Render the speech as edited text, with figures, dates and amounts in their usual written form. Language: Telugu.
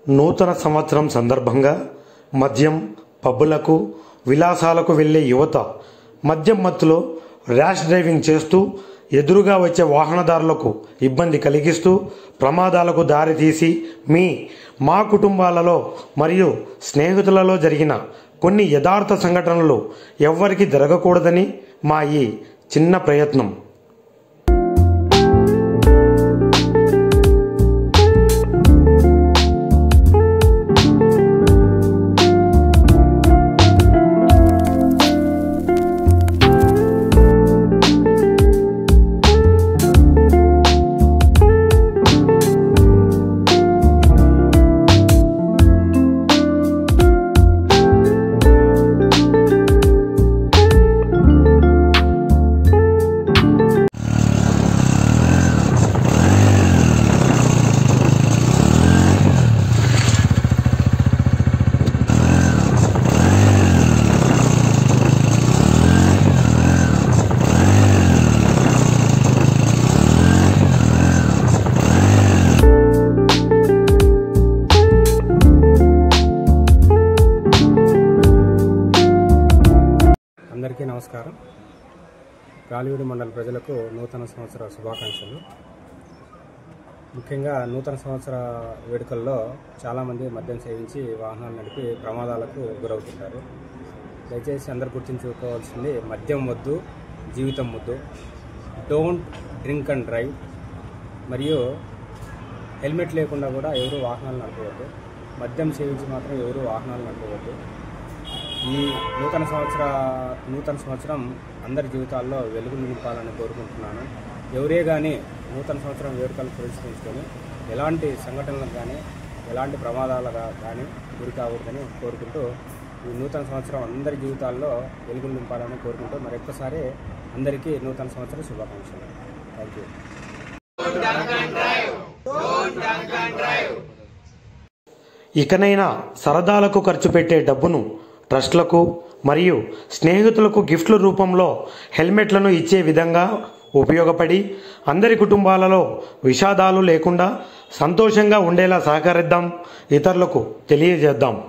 నూతన సంవత్సరం సందర్భంగా మద్యం, పబ్బులకు, విలాసాలకు వెళ్లే యువత మద్యం మత్తులో ర్యాష్ డ్రైవింగ్ చేస్తూ ఎదురుగా వచ్చే వాహనదారులకు ఇబ్బంది కలిగిస్తూ ప్రమాదాలకు దారితీసి మా కుటుంబాలలో మరియు స్నేహితులలో జరిగిన కొన్ని యథార్థ సంఘటనలు ఎవ్వరికీ జరగకూడదని మా ఈ చిన్న ప్రయత్నం. అందరికీ నమస్కారం. రాలివీడు మండల ప్రజలకు నూతన సంవత్సర శుభాకాంక్షలు. ముఖ్యంగా నూతన సంవత్సర వేడుకల్లో చాలామంది మద్యం సేవించి వాహనాలు నడిపి ప్రమాదాలకు గురవుతుంటారు. దయచేసి అందరూ గుర్తుంచుకోవాల్సింది మద్యం వద్దు, జీవితం వద్దు. Don't drink and drive. మరియు హెల్మెట్ లేకుండా కూడా ఎవరు వాహనాలు నడపవద్దు. మద్యం సేవించి మాత్రం ఎవరు వాహనాలు నడపవద్దు. ఈ నూతన సంవత్సరం అందరి జీవితాల్లో వెలుగు నింపాలని కోరుకుంటున్నాను. ఎవరే కానీ నూతన సంవత్సరం వేడుకలు పురస్కరించుకొని ఎలాంటి సంఘటనలకు కానీ ఎలాంటి ప్రమాదాలుగా కానీ గురి కావద్దని కోరుకుంటూ ఈ నూతన సంవత్సరం అందరి జీవితాల్లో వెలుగు నింపాలని కోరుకుంటూ మరొక్కసారి అందరికీ నూతన సంవత్సర శుభాకాంక్షలు. Thank you. ఇకనైనా సరదాలకు ఖర్చు పెట్టే డబ్బును ట్రస్టులకు మరియు స్నేహితులకు గిఫ్ట్ల రూపంలో హెల్మెట్లను ఇచ్చే విధంగా ఉపయోగపడి అందరి కుటుంబాలలో విషాదాలు లేకుండా సంతోషంగా ఉండేలా సహకరిద్దాం, ఇతరులకు తెలియజేద్దాం.